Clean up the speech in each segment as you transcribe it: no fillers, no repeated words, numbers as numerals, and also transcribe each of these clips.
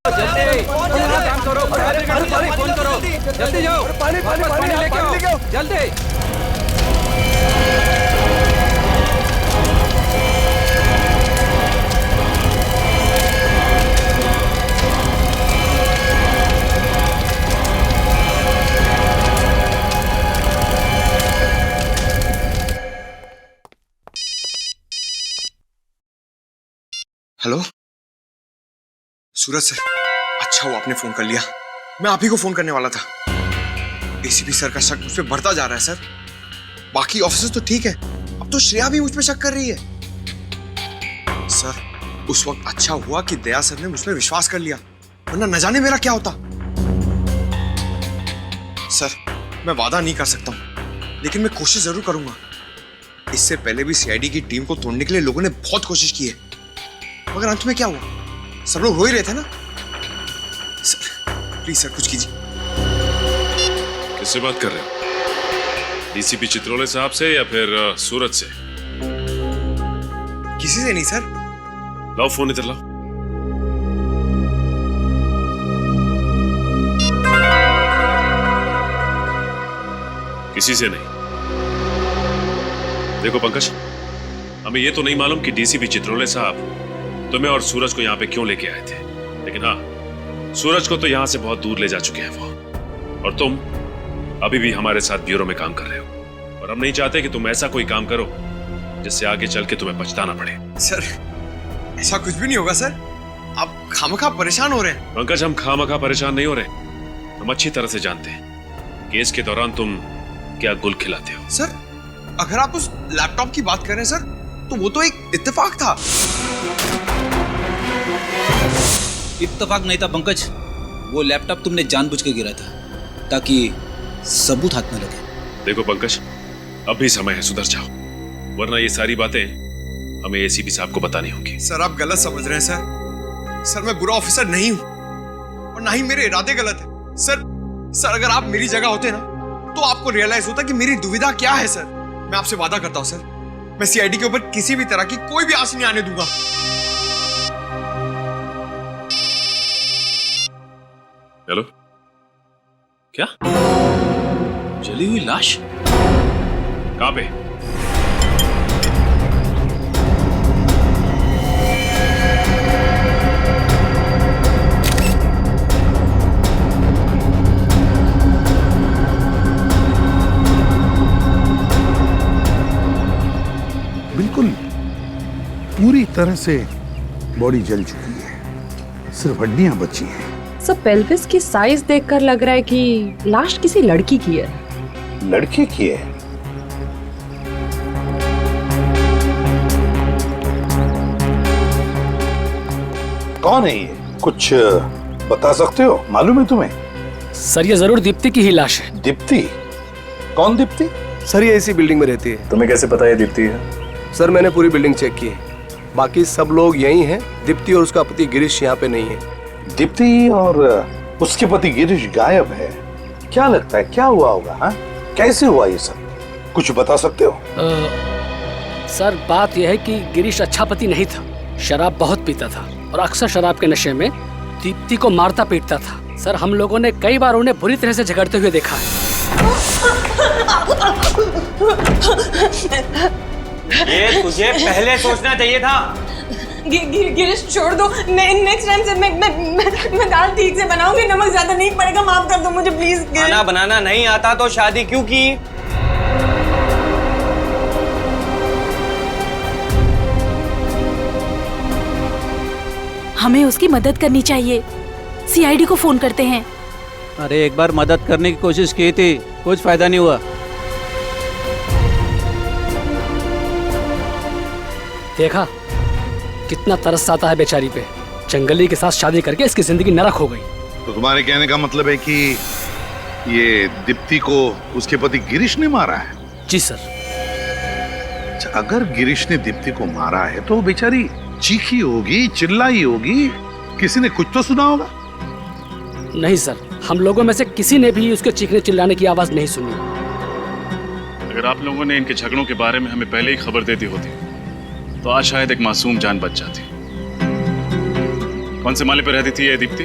जल्दी काम करो, फोन करो, जल्दी जाओ, पानी लेके आओ, जल्दी। हेलो सूरज सर, अच्छा हुआ आपने फोन कर लिया। मैं आप ही को फोन करने वाला था। एसीपी सर का शक मुझ पे बढ़ता जा रहा है सर। बाकी ऑफिसर्स तो ठीक है, अब तो श्रेया भी मुझ पे शक कर रही है। सर उस वक्त अच्छा हुआ कि दया सर ने मुझ पे विश्वास कर लिया, वरना न जाने मेरा क्या होता। सर मैं वादा नहीं कर सकता हूं, लेकिन मैं कोशिश जरूर करूंगा। इससे पहले भी सीआईडी की टीम को तोड़ने के लिए लोगों ने बहुत कोशिश की है, मगर अंत में क्या हुआ? सब लोग रो ही रहे थे ना। सर प्लीज सर कुछ कीजिए। किससे बात कर रहे हो? डीसीपी चित्रोले साहब से या फिर सूरज से? किसी से नहीं सर। लाओ फोन इधर लाओ। किसी से नहीं। देखो पंकज, हमें ये तो नहीं मालूम कि डीसीपी चित्रोले साहब तुम्हें और सूरज को यहाँ पे क्यों लेके आए थे, लेकिन हाँ सूरज को तो यहाँ से बहुत दूर ले जा चुके हैं वो, और तुम अभी भी हमारे साथ ब्यूरो में काम कर रहे हो, और हम नहीं चाहते कि तुम ऐसा कोई काम करो जिससे आगे चल के तुम्हें पछताना पड़े। सर ऐसा कुछ भी नहीं होगा सर, आप खामखा परेशान हो रहे हैं। पंकज हम खामखा परेशान नहीं हो रहे, हम अच्छी तरह से जानते हैं केस के दौरान तुम क्या गुल खिलाते हो। सर अगर आप उस लैपटॉप की बात कर रहे हैं सर, तो वो तो एक इत्तेफाक था। इत्तेफाक नहीं था पंकज, वो लैपटॉप तुमने जानबूझ के गिरा था ताकि सबूत हाथ में लगे। देखो पंकज, अभी समय है, सुधर जाओ, वरना ये सारी बातें हमें एसीपी साहब को बतानी होंगी। सर आप गलत समझ रहे हैं सर। सर मैं बुरा ऑफिसर नहीं हूं, और ना ही मेरे इरादे गलत है। सर अगर आप मेरी जगह होते ना, तो आपको रियलाइज होता कि मेरी दुविधा क्या है। सर मैं आपसे वादा करता हूं सर, मैं सीआईडी के ऊपर किसी भी तरह की कोई भी आस नहीं आने दूंगा। हेलो, क्या जली हुई लाश? कहां पे? बिल्कुल पूरी तरह से बॉडी जल चुकी है, सिर्फ हड्डियां बची हैं। सब पेल्विस की साइज देखकर लग रहा है कि लाश किसी लड़की की है। लड़के की है? कौन है ये? कुछ बता सकते हो? मालूम है तुम्हें? सर ये जरूर दीप्ति की ही लाश है। दीप्ति? कौन दीप्ति? सर ये इसी बिल्डिंग में रहती है। तुम्हें कैसे पता ये दीप्ति है? सर मैंने पूरी बिल्डिंग चेक की है, बाकी सब लोग यही हैं। दीप्ति और उसका पति गिरीश यहाँ पे नहीं है। दीप्ति और उसके पति गिरीश गायब है। क्या लगता है क्या हुआ होगा? हाँ कैसे हुआ ये सब, कुछ बता सकते हो? सर बात यह है कि गिरीश अच्छा पति नहीं था, शराब बहुत पीता था और अक्सर शराब के नशे में दीप्ति को मारता पीटता था। सर हम लोगों ने कई बार उन्हें बुरी तरह से झगड़ते हुए देखा है। ये तुझे पहले सोचना चाहिए था। गिरीश छोड़ दो, नेक्स्ट टाइम से मैं दाल ठीक से बनाऊंगी, नमक ज्यादा नहीं पड़ेगा, माफ कर दो मुझे प्लीज। खाना बनाना नहीं आता तो शादी क्यों की? हमें उसकी मदद करनी चाहिए, सीआईडी को फोन करते हैं। अरे एक बार मदद करने की कोशिश की थी, कुछ फायदा नहीं हुआ। देखा कितना तरस आता है बेचारी पे, जंगली के साथ शादी करके इसकी जिंदगी नरक हो गई। तो तुम्हारे कहने का मतलब है कि ये दीप्ति को उसके पति गिरीश ने मारा है? जी सर। अच्छा, अगर गिरीश ने दीप्ति को मारा है तो बेचारी चीखी होगी, चिल्लाई होगी, किसी ने कुछ तो सुना होगा। नहीं सर, हम लोगों में से किसी ने भी उसके चीखने चिल्लाने की आवाज नहीं सुनी। अगर आप लोगों ने इनके झगड़ों के बारे में हमें पहले ही खबर दे दी होती तो आज शायद एक मासूम जान बच जाती। कौन से माले पे रहती थी ये दीप्ति?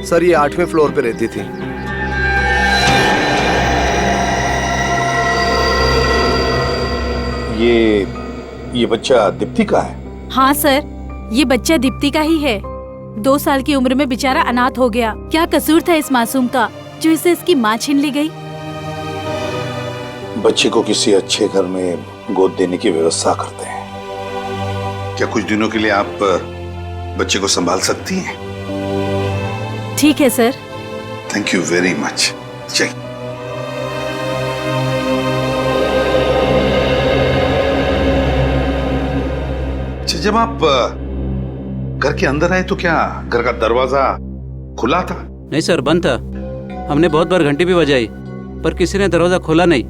सर ये 8वें फ्लोर पे रहती थी। ये बच्चा दीप्ति का है? हाँ सर, ये बच्चा दीप्ति का ही है। 2 साल की उम्र में बेचारा अनाथ हो गया। क्या कसूर था इस मासूम का जो इसे इसकी माँ छीन ली गई? बच्चे को किसी अच्छे घर में गोद देने की व्यवस्था करते हैं। क्या कुछ दिनों के लिए आप बच्चे को संभाल सकती हैं? ठीक है sir. Thank you very much. चलिए। अच्छा, जब आप घर के अंदर आए तो क्या घर का दरवाजा खुला था? नहीं सर, बंद था। हमने बहुत बार घंटी भी बजाई पर किसी ने दरवाजा खोला नहीं,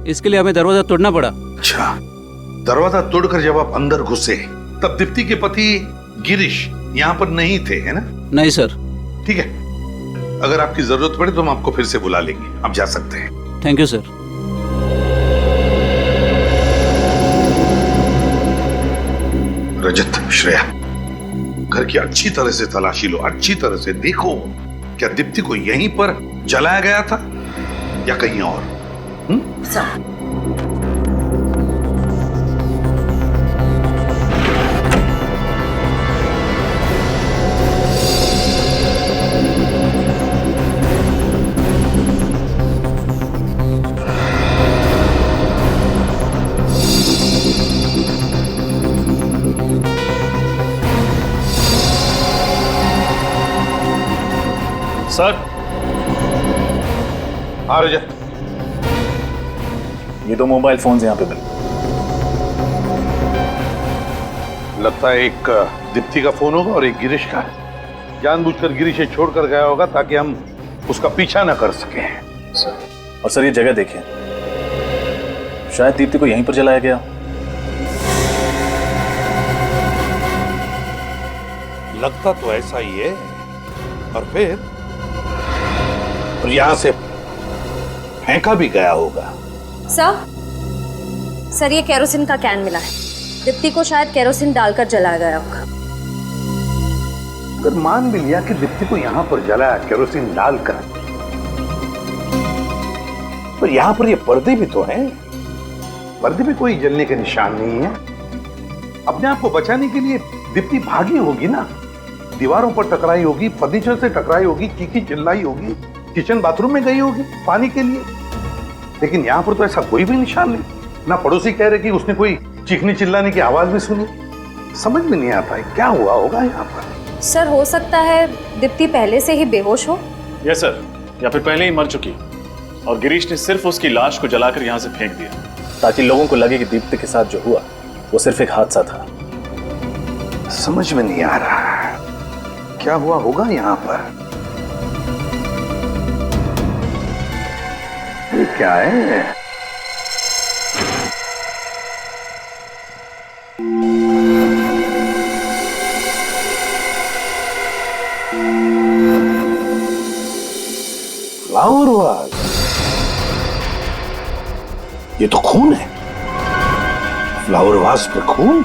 इसके लिए हमें दरवाजा तोड़ना पड़ा। अच्छा, दरवाजा तोड़कर जब आप अंदर घुसे तब दीप्ति के पति गिरीश यहाँ पर नहीं थे, है ना? नहीं सर। ठीक है, अगर आपकी जरूरत पड़े तो हम आपको फिर से बुला लेंगे। आप जा सकते हैं। Thank you sir. Rajat, Shreya, घर की अच्छी तरह से तलाशी लो, अच्छी तरह से देखो क्या दीप्ति को यहीं पर जलाया गया था या कहीं और? सर, हाँ रजत, ये 2 मोबाइल फोन्स यहाँ पे मिले। लगता है एक दीप्ति का फोन होगा और एक गिरीश का है। जानबूझकर गिरीश से छोड़कर गया होगा ताकि हम उसका पीछा न कर सकें। सर, और सर ये जगह देखें, शायद दीप्ति को यहीं पर जलाया गया। लगता तो ऐसा ही है। और फिर यहां से फेंका भी गया होगा। सर ये केरोसिन का कैन मिला है। दीप्ति को शायद केरोसिन डालकर जलाया गया होगा। अगर मान भी लिया कि दीप्ति को यहां पर जलाया केरोसिन डालकर, पर यहां पर ये पर्दे भी तो हैं। पर्दे में कोई जलने के निशान नहीं है। अपने आप को बचाने के लिए दीप्ति भागी होगी ना, दीवारों पर टकराई होगी, फर्नीचर से टकराई होगी, चीखी चिल्लाई होगी, किचन बाथरूम में गई होगी पानी के लिए। लेकिन यहाँ पर तो ऐसा कोई भी निशान नहीं। ना पड़ोसी कह रहे कि उसने कोई चीखने चिल्लाने की आवाज भी सुनी। समझ में नहीं आता है क्या हुआ होगा यहाँ पर। सर हो सकता है दीप्ति पहले से ही बेहोश हो। यस सर, या फिर पहले ही मर चुकी और गिरीश ने सिर्फ उसकी लाश को जलाकर यहाँ से फेंक दिया ताकि लोगों को लगे कि दीप्ति के साथ जो हुआ वो सिर्फ एक हादसा था। समझ में नहीं आ रहा क्या हुआ होगा यहाँ पर। ये क्या है? Flower was. ये तो खून है। फ्लावर वाज पर खून।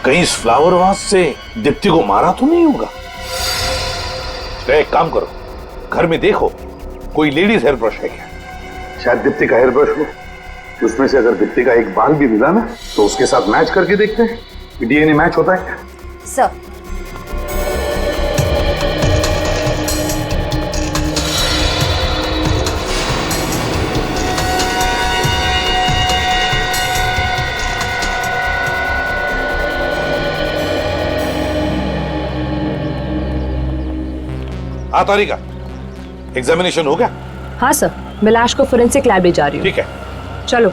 कहीं इस फ्लावर वाज से दीप्ति को मारा तो नहीं होगा। एक काम करो, घर में देखो कोई लेडीज हेयर ब्रश है क्या? शायद दीप्ति का हेयर ब्रश हो। उसमें से अगर दीप्ति का एक बाल भी मिला ना तो उसके साथ मैच करके देखते हैं डीएनए मैच होता है। सर हाँ तारिका, एग्जामिनेशन हो गया? हाँ सर, मैं लाश को फोरेंसिक लैब ले जा रही हूँ। ठीक है, चलो।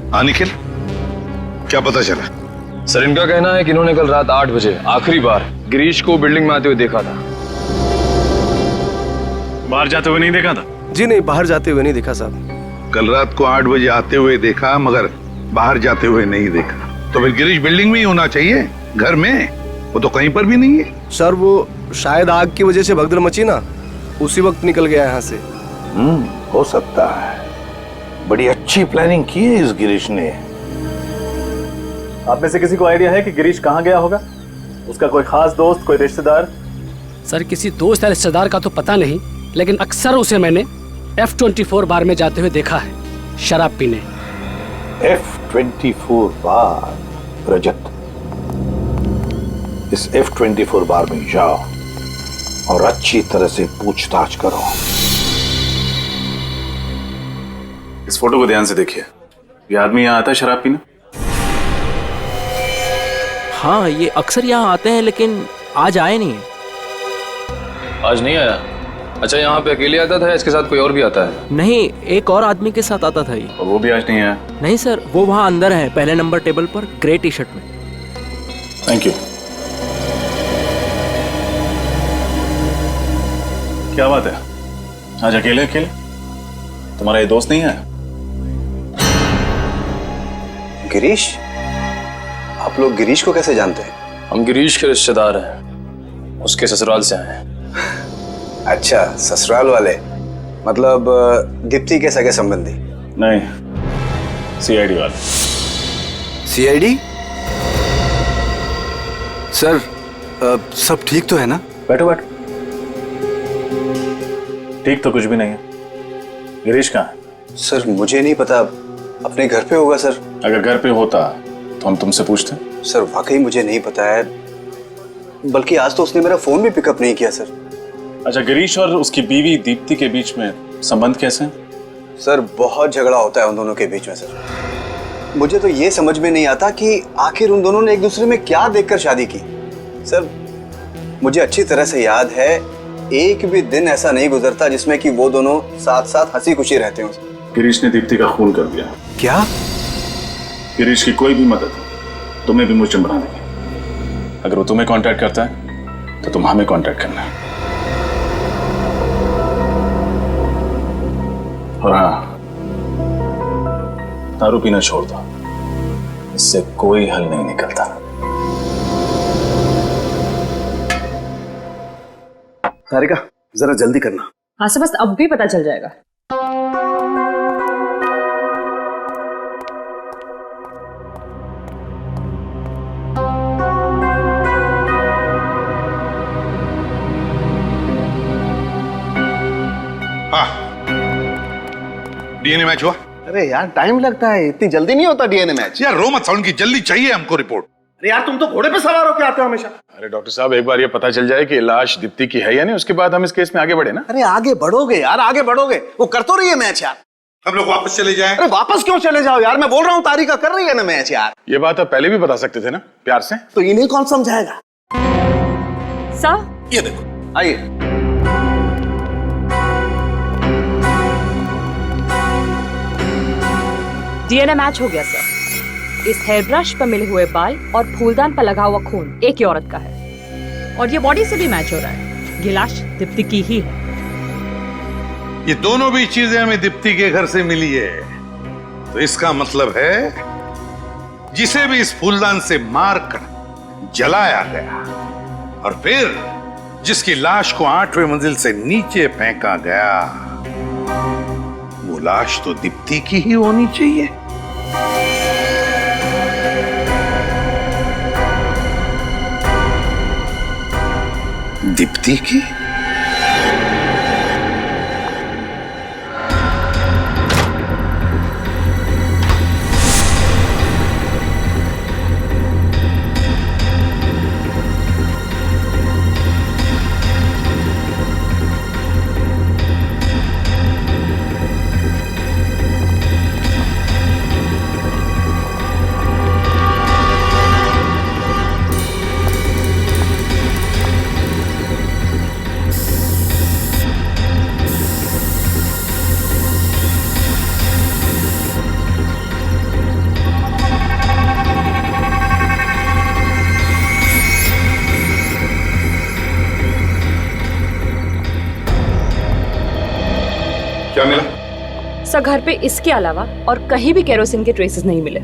हाँ निखिल, क्या पता चला? सर इनका कहना है कि इन्होंने कल रात 8 बजे आखिरी बार गिरीश को बिल्डिंग में आते हुए देखा था। बाहर जाते हुए नहीं देखा था? जी नहीं, बाहर जाते हुए नहीं देखा साहब। कल रात को 8 बजे आते हुए देखा मगर बाहर जाते हुए नहीं देखा। तो फिर गिरीश बिल्डिंग में ही होना चाहिए, घर में। वो तो कहीं पर भी नहीं है। सर वो शायद आग की वजह से भगदड़ मची ना, उसी वक्त निकल गया यहाँ से। हो सकता है। बड़ी अच्छी प्लानिंग की है इस गिरीश ने। आप में से किसी को आइडिया है कि गिरीश कहाँ गया होगा? उसका कोई खास दोस्त, कोई रिश्तेदार? सर किसी दोस्त या रिश्तेदार का तो पता नहीं, लेकिन अक्सर उसे मैंने F24 बार में जाते हुए देखा है शराब पीने। F24 बार? रजत, इस F24 बार में जाओ और अच्छी तरह से पूछताछ करो। इस फोटो को ध्यान से देखिए। ये आदमी यहाँ आता है शराब पीने? हाँ, ये अक्सर यहाँ आते हैं, लेकिन आज आए नहीं। आज नहीं आया? अच्छा, यहाँ पे अकेले आता था या इसके साथ कोई और भी आता है? नहीं, एक और आदमी के साथ आता था ये। और वो भी आज नहीं आया? नहीं सर, वो वहाँ अंदर है, पहले नंबर टेबल पर, ग्रे टी शर्ट में। Thank you. क्या बात है, आज अकेले अकेले? तुम्हारा ये दोस्त नहीं है? गिरीश? आप लोग गिरीश को कैसे जानते हैं? हम गिरीश के रिश्तेदार हैं, उसके ससुराल से आए हैं। अच्छा, ससुराल वाले, मतलब दीप्ति के सगे संबंधी? नहीं, सीआईडी वाले। सीआईडी? सर, सब ठीक तो है ना? बैठो बैठो। ठीक तो कुछ भी नहीं है। गिरीश कहाँ है? सर मुझे नहीं पता, अपने घर पे होगा सर। अगर घर पे होता तो हम तुमसे पूछते। सर वाकई मुझे नहीं पता है, बल्कि आज तो उसने मेरा फोन भी पिकअप नहीं किया सर। अच्छा, गिरीश और उसकी बीवी दीप्ति के बीच में संबंध कैसे हैं? सर बहुत झगड़ा होता है उन दोनों के बीच में सर। मुझे तो ये समझ में नहीं आता कि आखिर उन दोनों ने एक दूसरे में क्या देखकर शादी की। सर मुझे अच्छी तरह से याद है, एक भी दिन ऐसा नहीं गुजरता जिसमें कि वो दोनों साथ साथ हंसी खुशी रहते हो। गिरीश ने दीप्ति का खून कर दिया। क्या? गिरीश की कोई भी मदद तुम्हें भी मुझे बना देगी। अगर वो तुम्हें कांटेक्ट करता है तो तुम हमें कांटेक्ट करना है। और हाँ, दारू पीना छोड़ दो, इससे कोई हल नहीं निकलता। तारिका जरा जल्दी करना। हाँ से बस अब भी पता चल जाएगा। डीएनए मैच हुआ? अरे यार टाइम लगता है, इतनी जल्दी नहीं होता डीएनए मैच। यार रो मत साउंड की, जल्दी चाहिए हमको रिपोर्ट। अरे यार तुम तो घोड़े पे सवार होके आते हो हमेशा। अरे डॉक्टर साहब, एक बार ये पता चल जाए कि लाश दीप्ति की है या नहीं, उसके बाद हम इस केस में आगे बढ़े ना। अरे आगे बढ़ोगे यार, आगे बढ़ोगे। वो कर तो रही है मैच यार। हम लोग वापस चले जाएं। अरे वापस क्यों चले जाओ यार, मैं बोल रहा हूँ तारिका कर रही है ना मैच यार। ये बात आप पहले भी बता सकते थे ना, प्यार से। तो इन्हें कौन समझाएगा? सर ये देखो, आइए। डीएनए मैच हो गया सर। इस हेयर ब्रश पर मिले हुए बाल और फूलदान पर लगा हुआ खून एक ही औरत का है, और ये बॉडी से भी मैच हो रहा है। ये लाश दीप्ति की ही है। ये दोनों भी चीजें हमें दीप्ति के घर से मिली है, तो इसका मतलब है जिसे भी इस फूलदान से मारकर जलाया गया और फिर जिसकी लाश को 8वें मंजिल से नीचे फेंका गया, वो लाश तो दीप्ति की ही होनी चाहिए। दीप्ति की? क्या मिला? सर घर पे इसके अलावा और कहीं भी केरोसिन के ट्रेसेस नहीं मिले।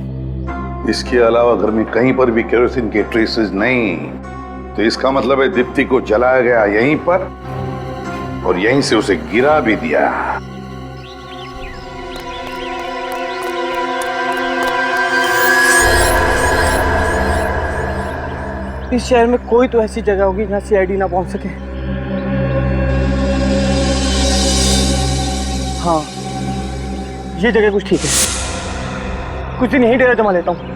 इसके अलावा घर में कहीं पर भी केरोसिन के ट्रेसेस नहीं, तो इसका मतलब है दीप्ति को जलाया गया यहीं पर और यहीं से उसे गिरा भी दिया। इस शहर में कोई तो ऐसी जगह होगी जहाँ सीआईडी ना पहुंच सके। हाँ, ये जगह कुछ ठीक है। कुछ दिन यहीं डेरा जमा लेता हूँ।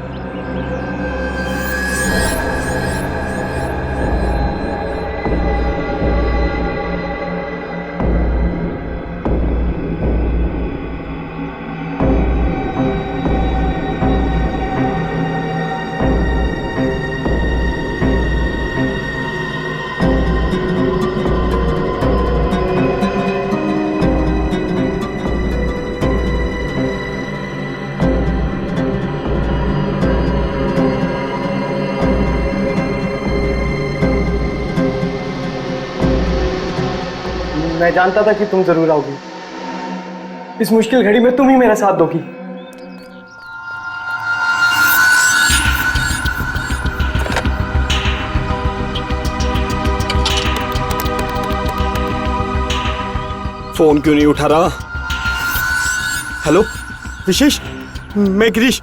मैं जानता था कि तुम जरूर आओगी। इस मुश्किल घड़ी में तुम ही मेरा साथ दोगी। फोन क्यों नहीं उठा रहा? हेलो विशेष, मैं गिरीश।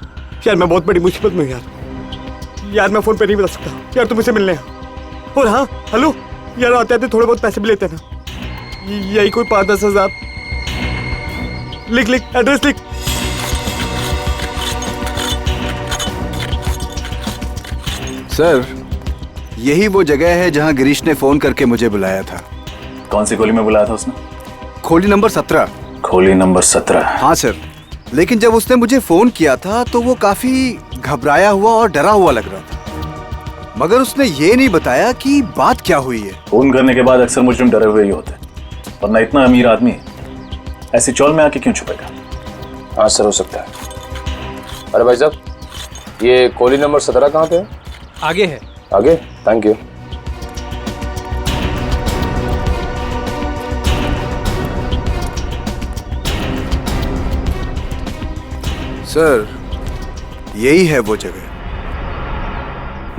यार मैं बहुत बड़ी मुसीबत में हूँ यार। मैं फोन पे नहीं बता सकता यार, तुम मुझसे मिलने हैं। और हाँ हेलो यार, आते आते थोड़े बहुत पैसे भी लेते हैं ना, यही कोई 5-10 हजार। लिख एड्रेस लिख। सर यही वो जगह है जहां गिरीश ने फोन करके मुझे बुलाया था। कौन सी गोली में बुलाया था उसने? खोली नंबर 17। खोली नंबर 17? हाँ सर, लेकिन जब उसने मुझे फोन किया था तो वो काफी घबराया हुआ और डरा हुआ लग रहा था, मगर उसने ये नहीं बताया कि बात क्या हुई है। फोन करने के बाद अक्सर मुजरिम डरे हुए ही होते, वरना इतना अमीर आदमी ऐसी चौल में आके क्यों छुपेगा? हाँ सर, हो सकता है। अरे भाई साहब, ये कोली नंबर 17 कहाँ पे है? आगे है। आगे? Thank you. सर यही है वो जगह।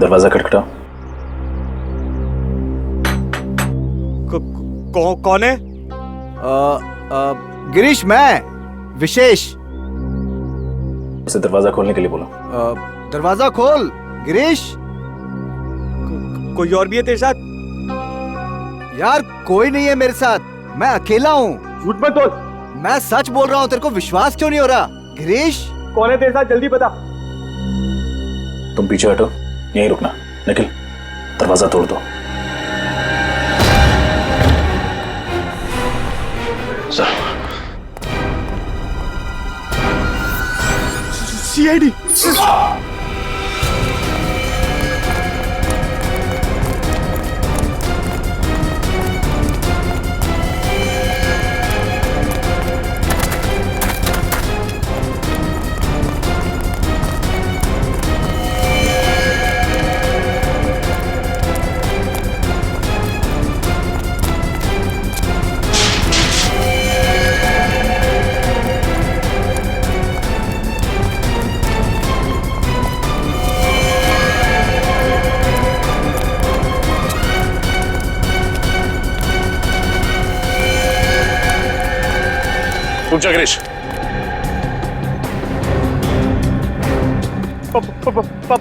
दरवाजा खटखटाओ। कौन है? गिरीश, मैं विशेष। उसे दरवाजा खोलने के लिए बोलो। दरवाजा खोल गिरीश। कोई और भी है तेरे साथ? यार कोई नहीं है मेरे साथ, मैं अकेला हूँ। झूठ मत बोल। मैं सच बोल रहा हूँ, तेरे को विश्वास क्यों नहीं हो रहा? गिरीश कौन है तेरे साथ, जल्दी बता। तुम पीछे हटो, यहीं रुकना। निखिल, दरवाजा तोड़ दो। Sir CID. रुक जा गिरीश।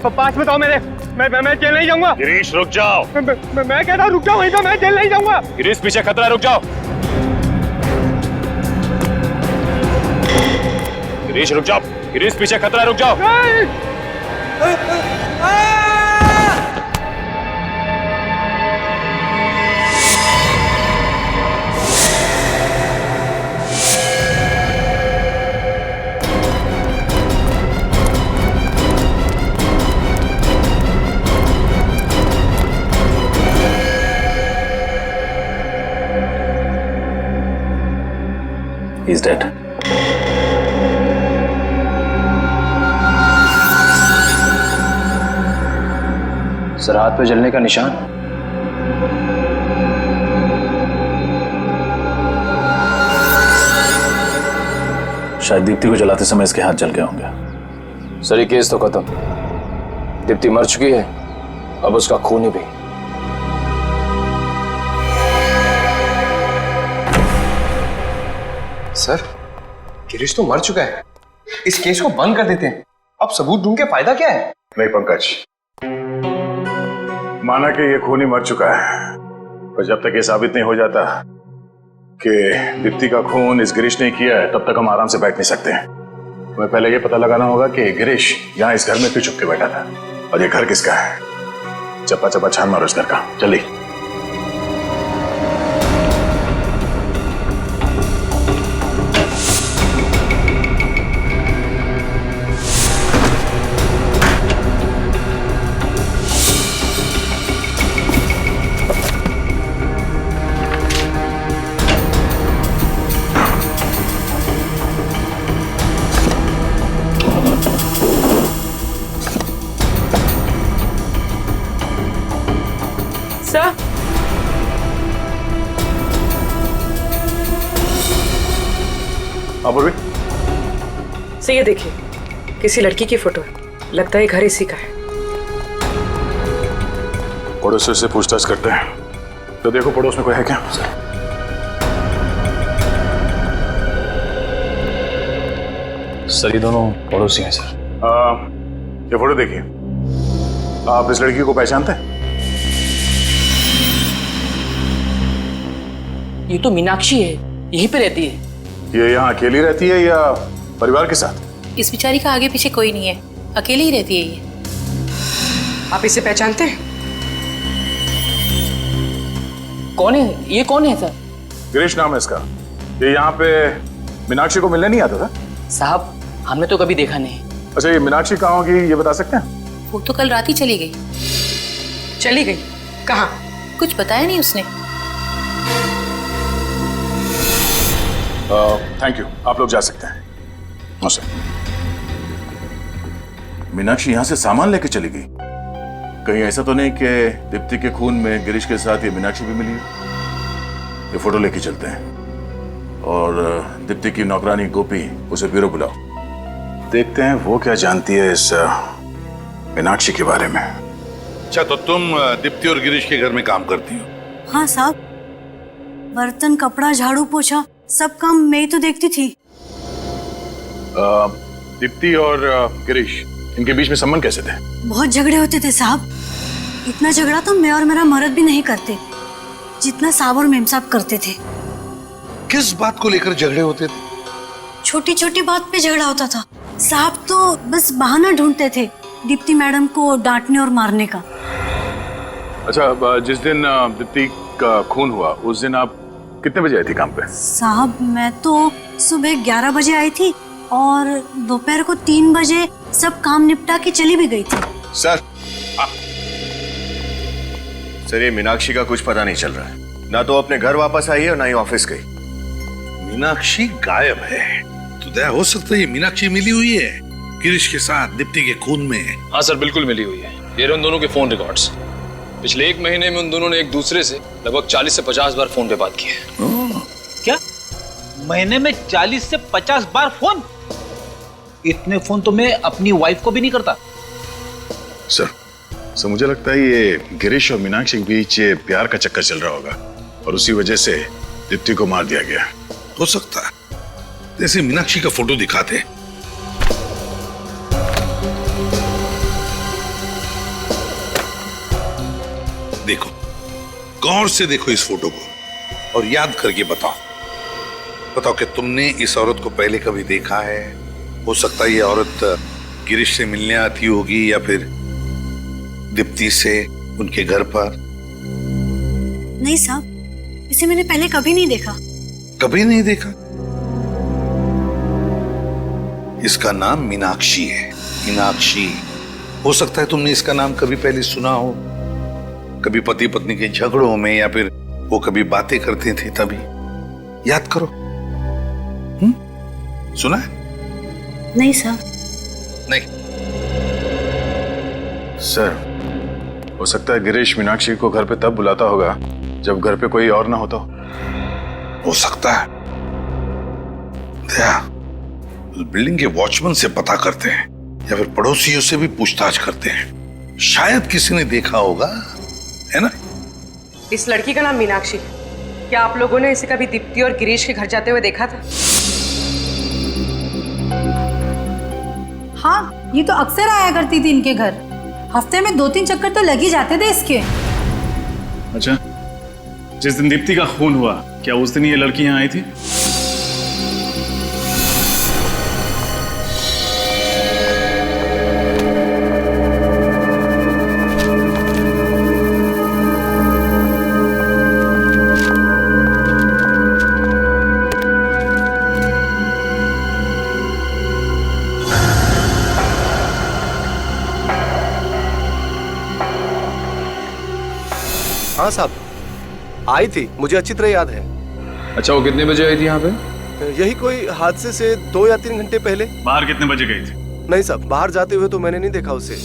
पास बताओ मेरे, मैं जेल नहीं जाऊंगा। गिरीश रुक जाओ। मैं कहता हूँ रुक जाओ, वहीं पे, मैं जेल नहीं जाऊंगा। गिरीश पीछे खतरा है, रुक जाओ। गिरीश रुक जाओ। गिरीश पीछे खतरा है, रुक जाओ। He's dead. सर हाथ पे जलने का निशान। शायद दीप्ति को जलाते समय इसके हाथ जल गए होंगे। सर ये केस तो खत्म, दीप्ति मर चुकी है, अब उसका खून भी। सर गिरीश तो मर चुका है, इस केस को बंद कर देते हैं। अब सबूत ढूंढ के फायदा क्या है? नहीं पंकज, माना कि ये खूनी मर चुका है, पर जब तक ये साबित नहीं हो जाता कि दीप्ति का खून इस गिरीश ने किया है, तब तक हम आराम से बैठ नहीं सकते हैं। हमें पहले ये पता लगाना होगा कि गिरीश यहाँ इस घर में क्यों छुप के बैठा था, और ये घर किसका है। चप्पा चप्पा छान मारो इस घर का, जल्दी। सर, अपूर्वी, से ये देखिए, किसी लड़की की फोटो है। लगता है घर इसी का है। पड़ोसी से पूछताछ करते हैं, तो देखो पड़ोस में कोई है क्या। सर ये दोनों पड़ोसी हैं सर। ये फोटो देखिए, आप इस लड़की को पहचानते हैं? ये तो मीनाक्षी है, यहीं पे रहती है। ये यहाँ अकेली रहती है या परिवार के साथ? इस बेचारी का आगे पीछे कोई नहीं है, अकेली ही रहती है ये। आप इसे पहचानते हैं? कौन है ये? कौन है सर? गिरीश नाम है इसका। ये यहाँ पे मीनाक्षी को मिलने नहीं आता था? साहब हमने तो कभी देखा नहीं। अच्छा, ये मीनाक्षी कहाँ होगी ये बता सकते हैं? वो तो कल रात ही चली गई। चली गई? कहाँ? कुछ बताया नहीं उसने। थैंक यू, आप लोग जा सकते हैं। नमस्ते। मीनाक्षी यहाँ से सामान लेके चली गई? कहीं ऐसा तो नहीं कि दीप्ति के खून में गिरीश के साथ ये मीनाक्षी भी मिली है? ये फोटो लेके चलते हैं और दीप्ति की नौकरानी गोपी, उसे ब्यूरो बुलाओ। देखते हैं वो क्या जानती है इस मीनाक्षी के बारे में। अच्छा, तो तुम दीप्ति और गिरीश के घर में काम करती हो? हाँ साहब, बर्तन, कपड़ा, झाड़ू, पोछा सब काम मैं ही तो देखती थी। दीप्ति और गिरीश, इनके बीच में संबंध कैसे थे? बहुत झगड़े होते थे साहब। इतना झगड़ा तो मैं और मेरा मर्द भी नहीं करते जितना साहब और मेम साहब करते थे। किस बात को लेकर झगड़े होते थे? छोटी छोटी बात पे झगड़ा होता था। साहब तो बस बहाना ढूंढते थे दीप्ति मैडम को डांटने और मारने का। अच्छा, जिस दिन दीप्ति का खून हुआ उस दिन आप कितने बजे आई थी काम पे? साहब मैं तो सुबह 11 बजे आई थी और दोपहर को 3 बजे सब काम निपटा के चली भी गई थी। सर, सर ये मीनाक्षी का कुछ पता नहीं चल रहा है। ना तो अपने घर वापस आई है और ना ही ऑफिस गई। मीनाक्षी गायब है, तो दया हो सकता है ये मीनाक्षी मिली हुई है गिरीश के साथ दीप्ति के खून में। हाँ सर, बिल्कुल मिली हुई है। ये रहे उन दोनों के फोन रिकॉर्ड्स। पिछले 1 महीने में उन दोनों ने एक दूसरे से लगभग 40 से 50 बार फोन पे बात की है। क्या महीने में 40 से 50 बार फोन? इतने फोन तो मैं अपनी वाइफ को भी नहीं करता। सर मुझे लगता है ये गिरीश और मीनाक्षी के बीच प्यार का चक्कर चल रहा होगा और उसी वजह से दीप्ति को मार दिया गया। हो सकता है, जैसे मीनाक्षी का फोटो दिखाते। देखो, गौर से देखो इस फोटो को और याद करके बताओ कि तुमने इस औरत को पहले कभी देखा है? हो सकता है ये औरत गिरीश से मिलने आती होगी या फिर दीप्ति से उनके घर पर। नहीं साहब, इसे मैंने पहले कभी नहीं देखा। कभी नहीं देखा? इसका नाम मीनाक्षी है। मीनाक्षी, हो सकता है तुमने इसका नाम कभी पहले सुना हो, कभी पति पत्नी के झगड़ों में, या फिर वो कभी बातें करते थे तभी। याद करो। सुना है? नहीं साहब। नहीं सर, हो सकता है गिरीश मीनाक्षी को घर पे तब बुलाता होगा जब घर पे कोई और ना होता हो सकता है। दया, उस बिल्डिंग के वॉचमैन से पता करते हैं या फिर पड़ोसियों से भी पूछताछ करते हैं। शायद किसी ने देखा होगा, है ना? इस लड़की का नाम मीनाक्षी है। क्या आप लोगों ने इसे कभी दीप्ति और गिरीश के घर जाते हुए देखा था? हाँ, ये तो अक्सर आया करती थी इनके घर। हफ्ते में 2-3 चक्कर तो लग ही जाते थे इसके। अच्छा, जिस दिन दीप्ति का खून हुआ, क्या उस दिन ये लड़की यहाँ आई थी? हाँ साहब, आई थी, मुझे अच्छी तरह याद है। अच्छा, वो कितने बजे आई थी यहाँ पे? यही कोई हादसे से 2 या 3 घंटे पहले। बाहर कितने बजे गई थी? नहीं साहब, बाहर जाते हुए तो मैंने नहीं देखा उसे।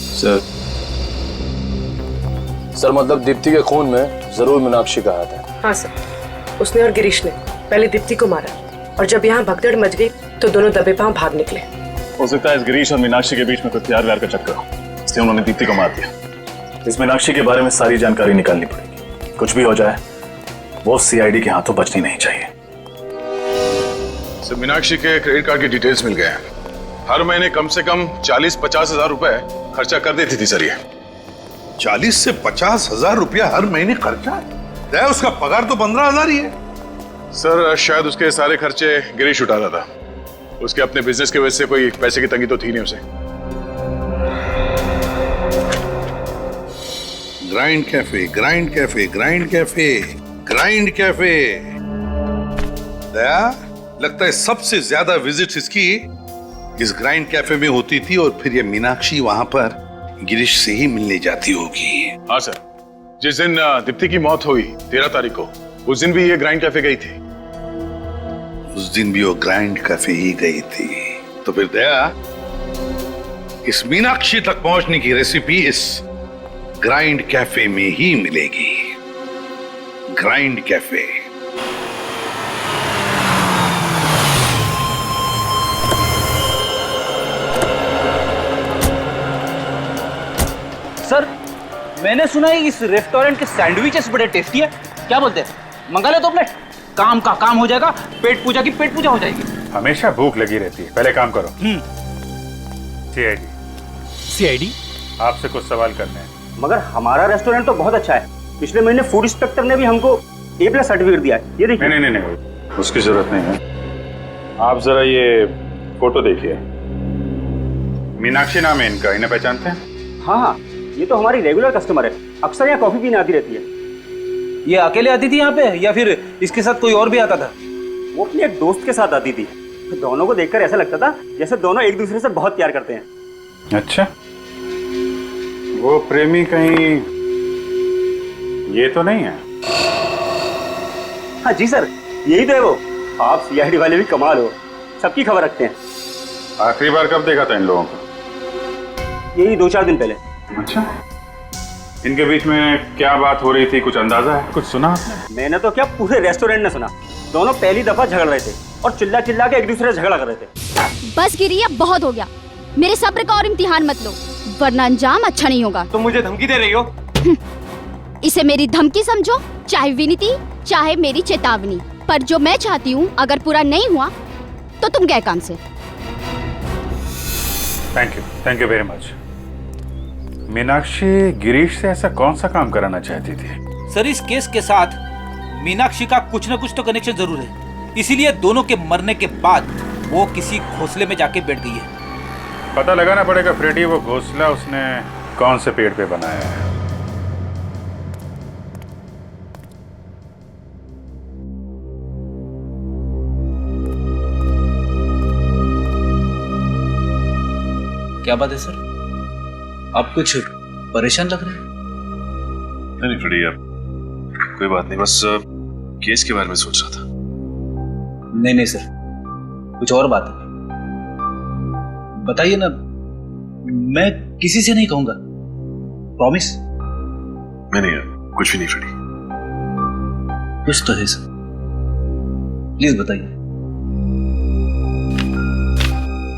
सर मतलब दीप्ति के खून में जरूर मीनाक्षी का हाथ है। हाँ सर, उसने और गिरीश ने पहले दीप्ति को मारा और जब यहाँ भगदड़ मच गई तो दोनों दबे पांव भाग निकले। हो सकता है इस गिरीश और मीनाक्षी के बीच में कोई प्यार व्यार का चक्कर हो, इसलिए उन्होंने दीप्ति को मार दिया। इस मीनाक्षी के बारे में सारी जानकारी निकालनी पड़ेगी। कुछ भी हो जाए, वो सीआईडी के हाथों बचनी नहीं चाहिए। सर, मीनाक्षी के क्रेडिट कार्ड की डिटेल्स मिल गए हैं। हर महीने कम से कम 40-50 हजार रुपए खर्चा कर देती थी सर ये। 40 से 50 हजार रुपया हर महीने खर्चा? उसका पगार तो 15,000 ही है। सर शायद उसके सारे खर्चे गिरीश उठा रहा था। उसके अपने बिजनेस की वजह से कोई पैसे की तंगी तो थी नहीं उसे। Grind cafe, grind cafe, grind cafe, grind cafe. Daya, लगता है सबसे ज्यादा विजिट्स इसकी इस ग्राइंड कैफे में होती थी और फिर ये मीनाक्षी वहां पर गिरीश से ही मिलने जाती होगी। हाँ सर, जिस दिन दीप्ति की मौत हुई 13 तारीख को, उस दिन भी ये ग्राइंड कैफे गई थी। उस दिन भी वो ग्राइंड कैफे ही गई थी। तो फिर दया, इस मीनाक्षी तक पहुंचने की रेसिपी इस ग्राइंड कैफे में ही मिलेगी। Grind cafe. सर, मैंने सुना है इस रेस्टोरेंट के सैंडविचेस बड़े टेस्टी है। क्या बोलते हैं, मंगा ले 2 प्लेट। काम का काम हो जाएगा, पेट पूजा की पेट पूजा हो जाएगी। हमेशा भूख लगी रहती है। पहले काम करो। सीआईडी, आपसे कुछ सवाल करने हैं। मगर हमारा रेस्टोरेंट तो बहुत अच्छा है। पिछले महीने फूड इंस्पेक्टर ने भी हमको A+ सर्टिफिकेट दिया है। ये देखिए। नहीं, उसकी जरूरत नहीं है। आप जरा ये फोटो देखिए। मीनाक्षी नाम है इनका, इन्हें पहचानते हैं? हाँ, ये तो हमारी रेगुलर कस्टमर है। अक्सर यहाँ कॉफी पीने आती रहती है। ये अकेले आती थी यहाँ पे या फिर इसके साथ कोई और भी आता था? वो अपने एक दोस्त के साथ आती थी। तो दोनों को देखकर ऐसा लगता था जैसे दोनों एक दूसरे से बहुत प्यार करते हैं। अच्छा, वो प्रेमी कहीं ये तो नहीं है? हाँ जी सर, यही तो है वो। आप सीआईडी वाले भी कमाल हो, सबकी खबर रखते हैं। आखिरी बार कब देखा था इन लोगों को? यही 2-4 दिन पहले। अच्छा, इनके बीच में क्या बात हो रही थी, कुछ अंदाजा है? कुछ सुना आपने? मैंने तो क्या, पूरे रेस्टोरेंट ने सुना। दोनों पहली दफा झगड़ रहे थे और चिल्ला चिल्ला के एक दूसरे से झगड़ा कर रहे थे। बस गिरी, अब बहुत हो गया। मेरे सब्र का और इम्तिहान मत लो, वरना अंजाम अच्छा नहीं होगा। तुम मुझे धमकी दे रही हो? इसे मेरी धमकी समझो, चाहे विनती, चाहे मेरी चेतावनी। पर जो मैं चाहती हूँ अगर पूरा नहीं हुआ तो तुम गए काम से। Thank you very much. Meenakshi Girish से ऐसा कौन सा काम कराना चाहती थी? सर, इस केस के साथ मीनाक्षी का कुछ न कुछ तो कनेक्शन जरूर है। इसीलिए दोनों के मरने के बाद वो किसी घोंसले में जाके बैठ गई है। पता लगाना पड़ेगा फ्रेडी, वो घोंसला उसने कौन से पेड़ पे बनाया है। क्या बात है सर, आप कुछ परेशान लग रहे हैं? नहीं फ्रेडी, यार कोई बात नहीं, बस केस के बारे में सोच रहा था। नहीं सर, कुछ और बात है, बताइए ना। मैं किसी से नहीं कहूंगा, प्रॉमिस। नहीं यार, कुछ भी नहीं फ्रेडी। कुछ तो है सर, प्लीज बताइए।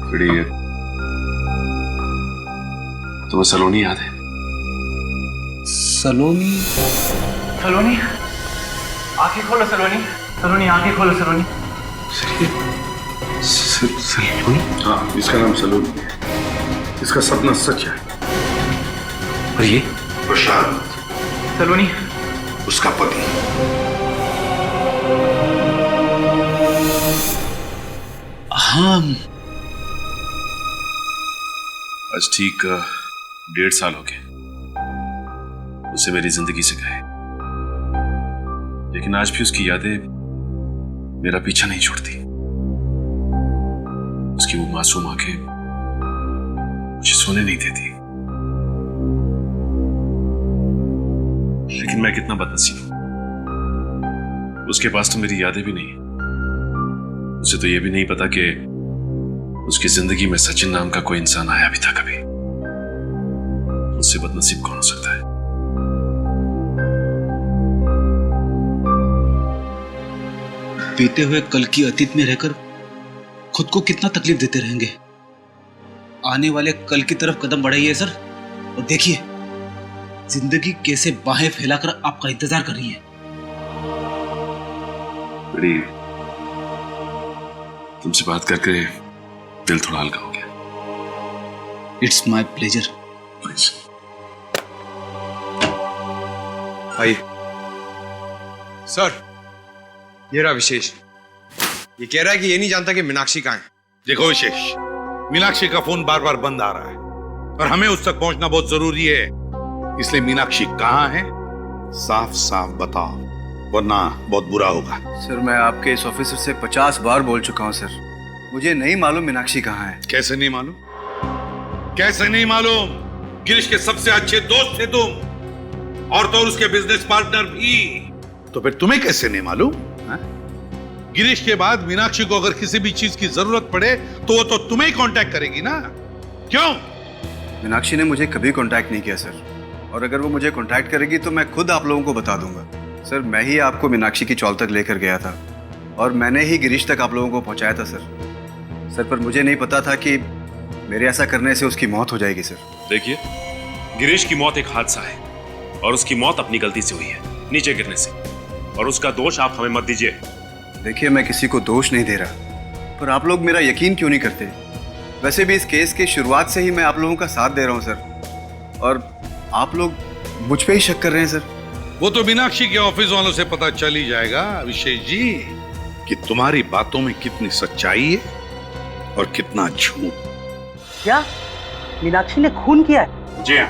फ्रेडी, तुम्हें सलोनी याद है? सलोनी? सलोनी, आंखें खोलो सलोनी। सलोनी, आंखें खोलो सलोनी। सलोनी? हाँ, इसका नाम सलोनी है। इसका सपना सच है। और ये प्रशांत सलोनी, उसका पति। हाँ, आज ठीक 1.5 साल हो गए उसे मेरी जिंदगी से गए, लेकिन आज भी उसकी यादें मेरा पीछा नहीं छोड़ती। उसकी वो मासूम आंखें मुझे सोने नहीं देती। लेकिन मैं कितना बदनसीब हूं, उसके पास तो मेरी यादें भी नहीं। उसे तो यह भी नहीं पता कि उसकी जिंदगी में सचिन नाम का कोई इंसान आया भी था कभी। उससे बदनसीब कौन हो सकता है? बीते हुए कल की अतीत में रहकर खुद को कितना तकलीफ देते रहेंगे। आने वाले कल की तरफ कदम बढ़ाइए सर, और देखिए जिंदगी कैसे बाहें फैलाकर आपका इंतजार कर रही है। बड़ी तुमसे बात करके दिल थोड़ा हल्का हो गया। It's my pleasure. आइए सर, ये रहा विशेष। ये कह रहा है कि ये नहीं जानता कि मीनाक्षी कहाँ है। देखो विशेष, मीनाक्षी का फोन बार बार बंद आ रहा है और हमें उस तक पहुंचना बहुत जरूरी है। इसलिए मीनाक्षी कहाँ है साफ साफ बताओ, वरना बहुत बुरा होगा। सर मैं आपके इस ऑफिसर से 50 बार बोल चुका हूँ सर, मुझे नहीं मालूम मीनाक्षी कहाँ है। कैसे नहीं मालूम? कैसे नहीं मालूम? गिरीश के सबसे अच्छे दोस्त थे तुम, और तो और उसके बिजनेस पार्टनर भी। तो फिर तुम्हें कैसे नहीं मालूम? गिरीश के बाद मीनाक्षी को अगर किसी भी चीज की जरूरत पड़े तो वो तो तुम्हें ही कांटेक्ट करेगी ना, क्यों? मीनाक्षी ने मुझे कभी कांटेक्ट नहीं किया सर, और अगर वो मुझे कांटेक्ट करेगी तो मैं खुद आप लोगों को बता दूंगा। सर मैं ही आपको मीनाक्षी की चौल तक लेकर गया था और मैंने ही गिरीश तक आप लोगों को पहुंचाया था सर। पर मुझे नहीं पता था कि मेरे ऐसा करने से उसकी मौत हो जाएगी सर। देखिए, गिरीश की मौत एक हादसा है और उसकी मौत अपनी गलती से हुई है, नीचे गिरने से, और उसका दोष आप हमें मत दीजिए। देखिए मैं किसी को दोष नहीं दे रहा, पर आप लोग मेरा यकीन क्यों नहीं करते? वैसे भी इस केस की शुरुआत से ही मैं आप लोगों का साथ दे रहा हूं सर, और आप लोग मुझ पे ही शक कर रहे हैं सर। वो तो मीनाक्षी के ऑफिस वालों से पता चल ही जाएगा विशेष जी कि तुम्हारी बातों में कितनी सच्चाई है और कितना झूठ। क्या मीनाक्षी ने खून किया है? जी हाँ,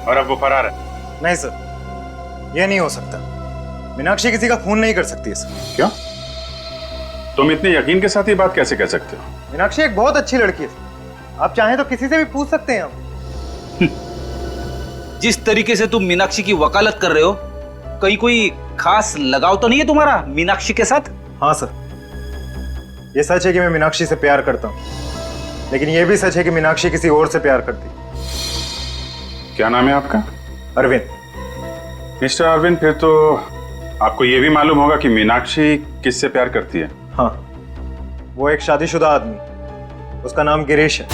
और अब वो फरार है। नहीं सर, यह नहीं हो सकता। मीनाक्षी किसी का खून नहीं कर सकती है सर। क्यों? तुम इतने यकीन के साथ ये बात कैसे कह सकते हो? मीनाक्षी एक बहुत अच्छी लड़की है, आप चाहें तो किसी से भी पूछ सकते हैं हम। जिस तरीके से तुम मीनाक्षी की वकालत कर रहे हो, कहीं कोई खास लगाव तो नहीं है तुम्हारा मीनाक्षी के साथ? हाँ सर, ये सच है कि मैं मीनाक्षी से प्यार करता हूँ, लेकिन ये भी सच है कि मीनाक्षी किसी और से प्यार करती। क्या नाम है आपका? अरविंद। मिस्टर अरविंद, फिर तो आपको ये भी मालूम होगा कि मीनाक्षी किससे प्यार करती है। हाँ, वो एक शादीशुदा आदमी, उसका नाम गिरीश है।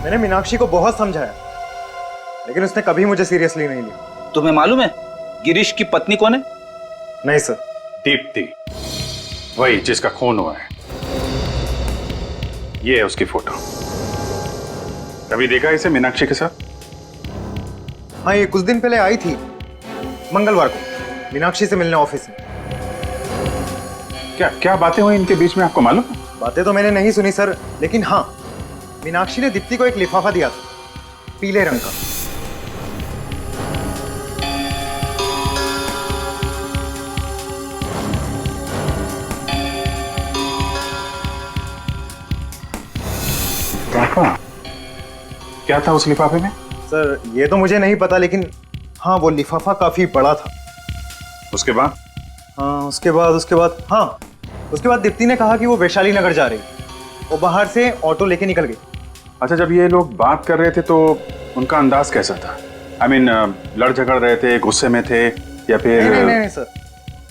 मैंने मीनाक्षी को बहुत समझाया, लेकिन उसने कभी मुझे सीरियसली नहीं लिया। तुम्हें मालूम है गिरीश की पत्नी कौन है? नहीं सर। दीप्ति, वही जिसका खून हुआ है। ये है उसकी फोटो। कभी देखा इसे मीनाक्षी के साथ? हाँ, ये कुछ दिन पहले आई थी, मंगलवार को, मीनाक्षी से मिलने ऑफिस में। क्या क्या बातें हुई इनके बीच में, आपको मालूम? बातें तो मैंने नहीं सुनी सर, लेकिन हाँ, मीनाक्षी ने दीप्ति को एक लिफाफा दिया था, पीले रंग का। लिफाफा? क्या था उस लिफाफे में? सर ये तो मुझे नहीं पता, लेकिन हाँ वो लिफाफा काफी बड़ा था। उसके बाद? हाँ उसके बाद दीप्ति ने कहा कि वो वैशाली नगर जा रही, वो बाहर से ऑटो लेके निकल गई। अच्छा, जब ये लोग बात कर रहे थे तो उनका अंदाज कैसा था? I mean, लड़ झगड़ रहे थे, गुस्से में थे, या फिर? नहीं सर,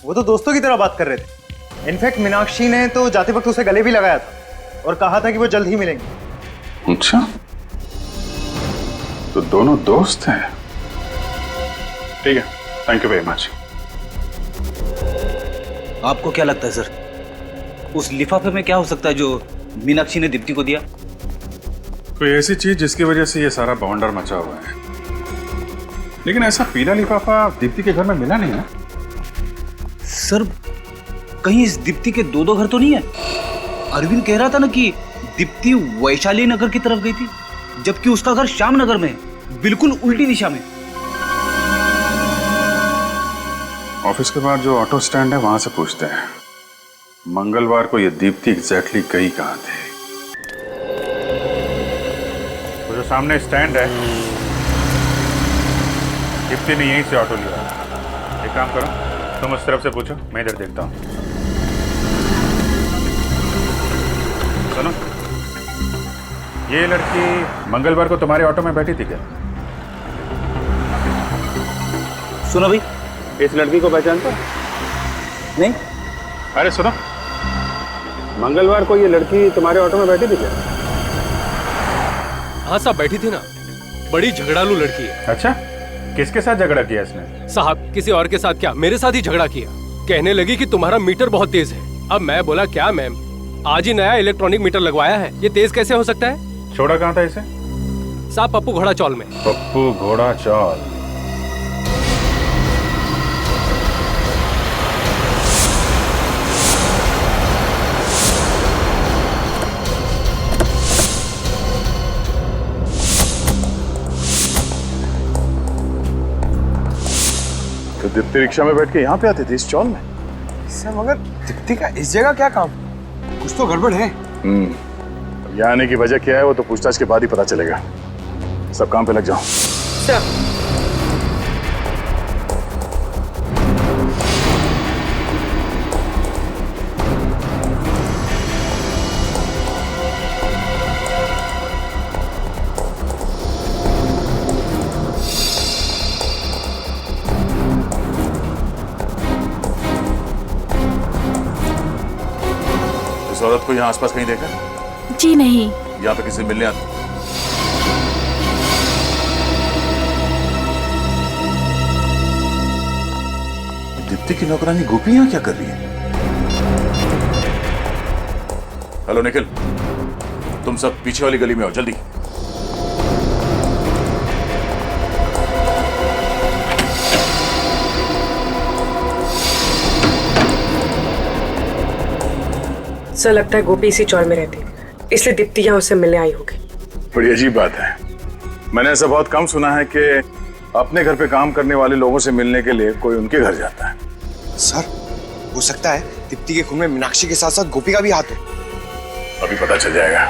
वो तो दोस्तों की तरह बात कर रहे थे। इनफैक्ट मीनाक्षी ने तो जाते वक्त उसे गले भी लगाया था और कहा था कि वो जल्द ही मिलेंगे। अच्छा, तो दोनों दोस्त हैं। ठीक है, थैंक यू वेरी मच। आपको क्या लगता है सर, उस लिफाफे में क्या हो सकता है जो मीनाक्षी ने दीप्ति को दिया? कोई ऐसी चीज जिसकी वजह से ये सारा बवंडर मचा हुआ है। लेकिन ऐसा पीला लिफाफा दीप्ति के घर में मिला नहीं ना। सर कहीं इस दीप्ति के दो घर तो नहीं है? अरविंद कह रहा था ना कि दीप्ति वैशाली नगर की तरफ गई थी, जबकि उसका घर श्याम नगर में, बिल्कुल उल्टी दिशा में। ऑफिस के बाद जो ऑटो स्टैंड है वहां से पूछते हैं मंगलवार को ये दीप्ति एग्जैक्टली गई कहाँ थे। वो जो सामने स्टैंड है, दीप्ति ने यहीं से ऑटो लिया। एक काम करो, तुम उस तरफ से पूछो, मैं इधर देखता हूँ। सुनो, ये लड़की मंगलवार को तुम्हारे ऑटो में बैठी थी क्या? सुनो भाई, इस लड़की को पहचानते? नहीं। अरे सुनो, मंगलवार को ये लड़की तुम्हारे ऑटो में बैठी थी क्या? हाँ साहब, बैठी थी ना। बड़ी झगड़ालू लड़की है। अच्छा, किसके साथ झगड़ा किया इसने? साहब किसी और के साथ क्या, मेरे साथ ही झगड़ा किया। कहने लगी कि तुम्हारा मीटर बहुत तेज है। अब मैं बोला क्या मैम, आज ही नया इलेक्ट्रॉनिक मीटर लगवाया है, ये तेज कैसे हो सकता है? छोड़ा कहाँ था इसे? साहब पप्पू घोड़ा चौल में। पप्पू घोड़ा चौल। तो दीप्ति रिक्शा में बैठ के यहाँ पे आती थी इस चौल में? सर मगर दीप्ति का इस जगह क्या काम? कुछ तो गड़बड़ है। यहाँ आने की वजह क्या है वो तो पूछताछ के बाद ही पता चलेगा। सब काम पे लग जाओ। सर इस औरत को यहाँ आसपास कहीं देखा? जी नहीं। यहाँ पे किसी मिलने आती? दीप्ति की नौकरानी गोपी यहाँ क्या कर रही है? हेलो निखिल, तुम सब पीछे वाली गली में आओ जल्दी। सर लगता है गोपी इसी चौर में रहती, इसलिए दीप्ति यहाँ उससे मिलने आई होगी। बड़ी अजीब बात है, मैंने ऐसा बहुत कम सुना है कि अपने घर पे काम करने वाले लोगों से मिलने के लिए कोई उनके घर जाता है। सर हो सकता है दीप्ति के खून में मीनाक्षी के साथ साथ गोपी का भी हाथ हो। अभी पता चल जाएगा।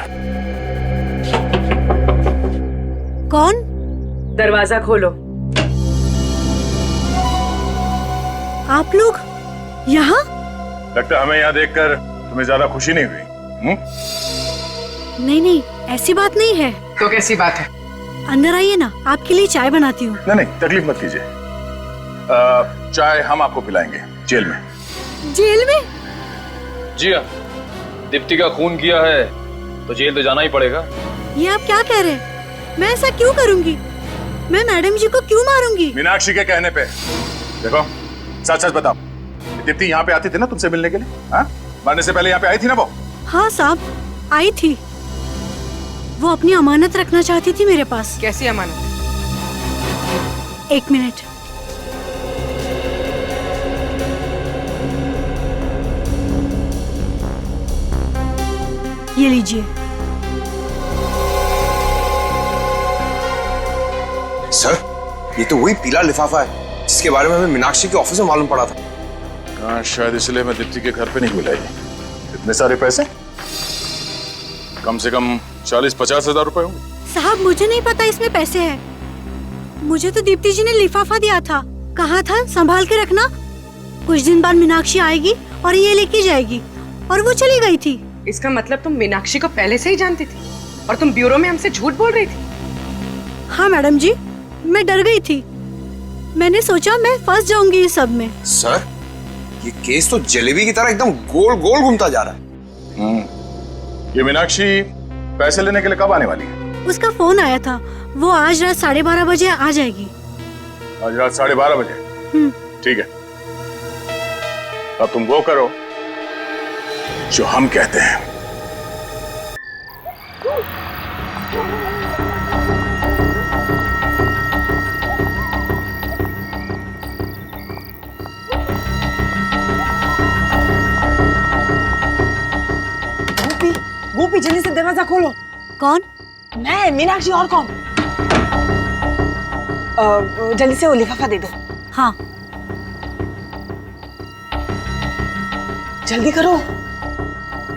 कौन? दरवाजा खोलो। आप लोग यहाँ? लगता है हमें यहाँ देखकर तुम्हें ज्यादा खुशी नहीं हुई? नहीं नहीं, ऐसी बात नहीं है। तो कैसी बात है? अंदर आइए ना, आपके लिए चाय बनाती हूँ। नहीं नहीं, तकलीफ मत कीजिए, चाय हम आपको पिलाएंगे जेल में। जेल में? जी हाँ, दीप्ति का खून किया है तो जेल तो जाना ही पड़ेगा। ये आप क्या कह रहे हैं? मैं ऐसा क्यों करूंगी? मैं मैडम जी को क्यों मारूंगी? मीनाक्षी के कहने पे। देखो सच सच बताओ, दीप्ति यहाँ पे आती थी ना तुमसे मिलने के लिए? हाँ, मरने से पहले यहाँ पे आई थी ना वो? हाँ साहब, आई थी। वो अपनी अमानत रखना चाहती थी मेरे पास। कैसी अमानत? एक मिनट। ये लीजिए। सर ये तो वही पीला लिफाफा है जिसके बारे में हमें मीनाक्षी के ऑफिस में मालूम पड़ा था। हाँ, शायद इसलिए मैं दीप्ति के घर पे नहीं मिलाई। इतने सारे पैसे? कम से कम 40-50 हजार रुपए होंगे। साहब मुझे नहीं पता इसमें पैसे हैं। मुझे तो दीप्ति जी ने लिफाफा दिया था, कहा था संभाल के रखना, कुछ दिन बाद मीनाक्षी आएगी और ये लेके जाएगी, और वो चली गई थी। इसका मतलब तुम मीनाक्षी को पहले से ही जानती थी और तुम ब्यूरो में हमसे झूठ बोल रही थी? हाँ मैडम जी, मैं डर गई थी। मैंने सोचा मैं फंस जाऊंगी इस सब में। सर ये केस तो जलेबी की तरह एकदम गोल गोल घूमता जा रहा है। ये मीनाक्षी पैसे लेने के लिए कब आने वाली है? उसका फोन आया था, वो आज रात 12:30 बजे आ जाएगी। आज रात 12:30 बजे? ठीक है, अब तुम वो करो जो हम कहते हैं। गोपी जल्दी से दरवाजा खोलो। कौन? मैं, मीनाक्षी, और कौन? जल्दी से वो लिफाफा दे दो। हाँ। जल्दी करो।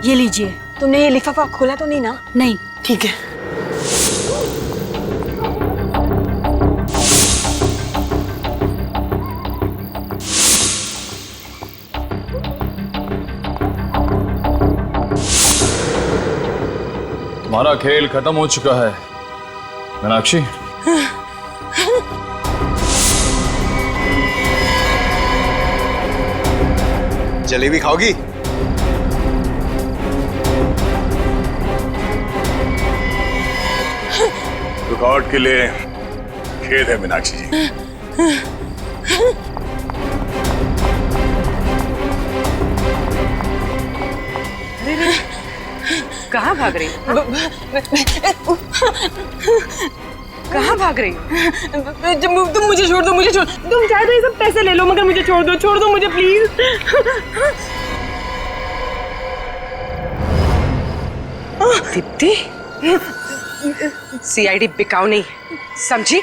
ये लीजिए। तुमने ये लिफाफा खोला तो नहीं ना? नहीं। ठीक है। तुम्हारा खेल खत्म हो चुका है मीनाक्षी। जलेबी खाओगी? रुकावट के लिए खेद है मीनाक्षी जी। कहाँ भाग रही? कहाँ भाग रही? तुम मुझे छोड़ दो, मुझे छोड़। तुम चाहे तो ये सब पैसे ले लो, मगर मुझे छोड़ दो मुझे प्लीज। दीप्ति, सीआईडी बिकाऊ नहीं, समझी?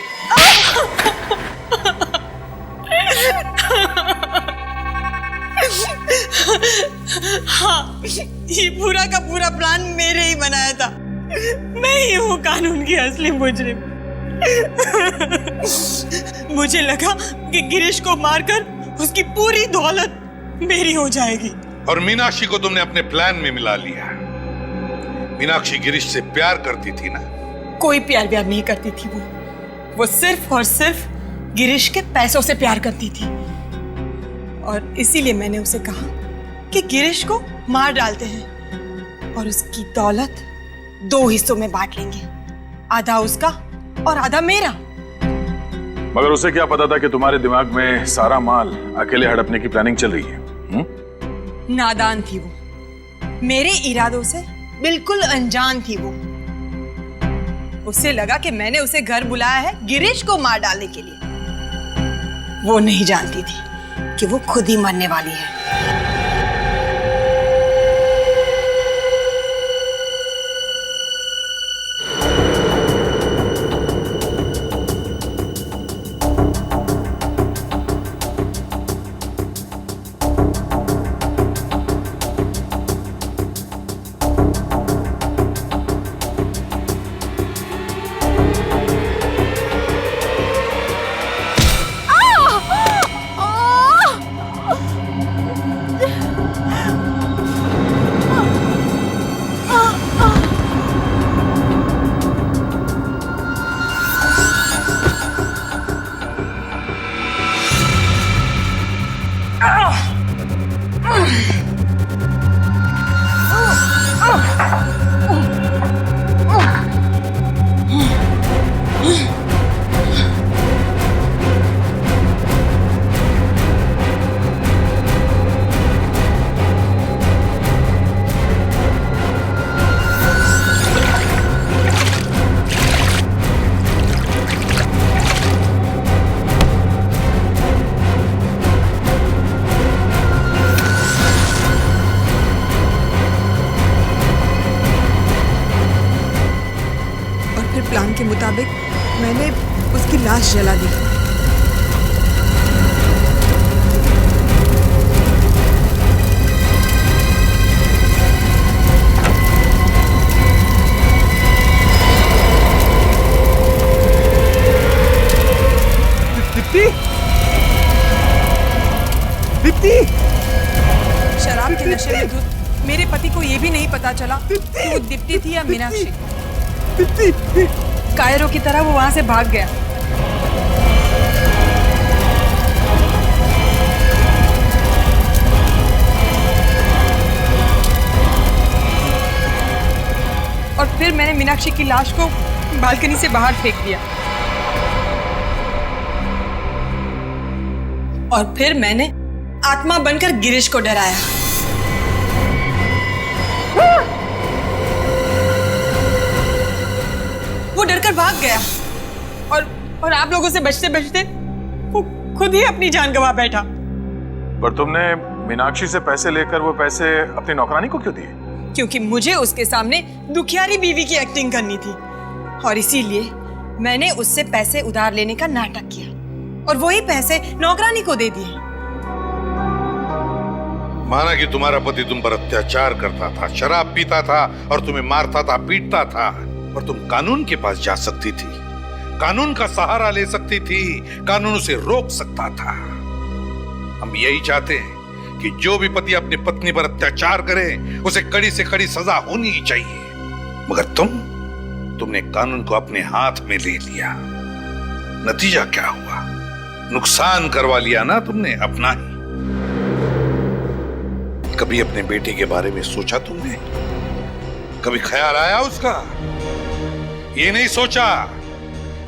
हाँ, ये पूरा का पूरा प्लान मेरे ही बनाया था। मैं ही हूँ कानून की असली मुजरिम। मुझे लगा कि गिरीश को मारकर उसकी पूरी दौलत मेरी हो जाएगी। और मीनाक्षी को तुमने अपने प्लान में मिला लिया। मीनाक्षी गिरीश से प्यार करती थी ना? कोई प्यार नहीं करती थी वो सिर्फ और सिर्फ गिरीश के पैसों से प्यार करती थी। और इसीलिए मैंने उसे कहा कि गिरीश को मार डालते हैं और उसकी दौलत 2 हिस्सों में बांट लेंगे, आधा उसका और आधा मेरा। मगर उसे क्या पता था कि तुम्हारे दिमाग में सारा माल अकेले हड़पने की प्लानिंग चल रही है? नादान थी वो, मेरे इरादों से बिल्कुल अनजान थी वो। उसे लगा कि मैंने उसे घर बुलाया है गिरीश को मार डालने के लिए। वो नहीं जानती थी कि वो खुद ही मरने वाली है। प्लान के मुताबिक मैंने उसकी लाश जला दी। दीप्ति, दीप्ति! शराब के नशे में धुत मेरे पति को यह भी नहीं पता चला कि वो दीप्ति थी या मीनाक्षी। कायरों की तरह वो वहां से भाग गया। और फिर मैंने मीनाक्षी की लाश को बालकनी से बाहर फेंक दिया। और फिर मैंने आत्मा बनकर गिरीश को डराया। वो डरकर भाग गया और आप लोगों से बचते बचते वो खुद ही अपनी जान गंवा बैठा। पर तुमने मीनाक्षी से पैसे लेकर वो पैसे अपनी नौकरानी को क्यों दिए? क्योंकि मुझे उसके सामने दुखियारी बीवी की एक्टिंग करनी थी और इसीलिए मैंने उससे पैसे उधार लेने का नाटक किया और वही पैसे नौकरानी को दे दिए। माना कि तुम्हारा पति तुम पर अत्याचार करता था, शराब पीता था और तुम्हें मारता था, पीटता था, पर तुम कानून के पास जा सकती थी, कानून का सहारा ले सकती थी, कानून उसे रोक सकता था। हम यही चाहते हैं कि जो भी पति अपनी पत्नी पर अत्याचार करे उसे कड़ी से कड़ी सजा होनी ही चाहिए। मगर तुमने कानून को अपने हाथ में ले लिया। नतीजा क्या हुआ? नुकसान करवा लिया ना तुमने अपना ही। कभी अपने बेटे के बारे में सोचा तुमने? कभी ख्याल आया उसका? ये नहीं सोचा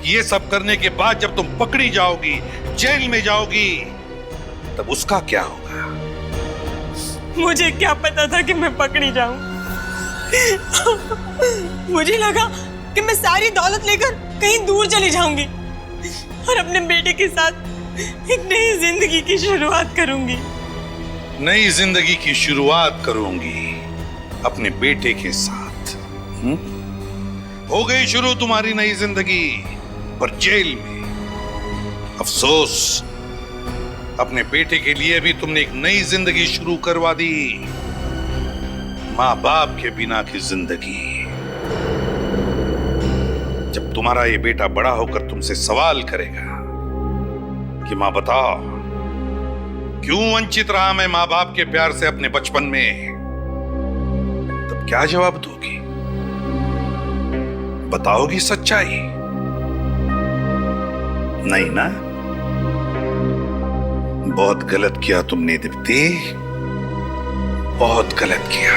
ये सब करने के बाद जब तुम पकड़ी जाओगी, जेल में जाओगी, तब उसका क्या होगा? मुझे क्या पता था कि मैं पकड़ी जाऊं। मुझे लगा कि मैं सारी दौलत लेकर कहीं दूर चली जाऊंगी और अपने बेटे के साथ एक नई जिंदगी की शुरुआत करूंगी। नई जिंदगी की शुरुआत करूंगी अपने बेटे के साथ। हो गई शुरू तुम्हारी नई जिंदगी, पर जेल में। अफसोस, अपने बेटे के लिए भी तुमने एक नई जिंदगी शुरू करवा दी, माँ बाप के बिना की जिंदगी। जब तुम्हारा ये बेटा बड़ा होकर तुमसे सवाल करेगा कि माँ बताओ क्यों वंचित रहा मैं माँ बाप के प्यार से अपने बचपन में, तब क्या जवाब दोगी? बताओगी सच्चाई? नहीं ना? बहुत गलत किया तुमने दीप्ति, बहुत गलत किया।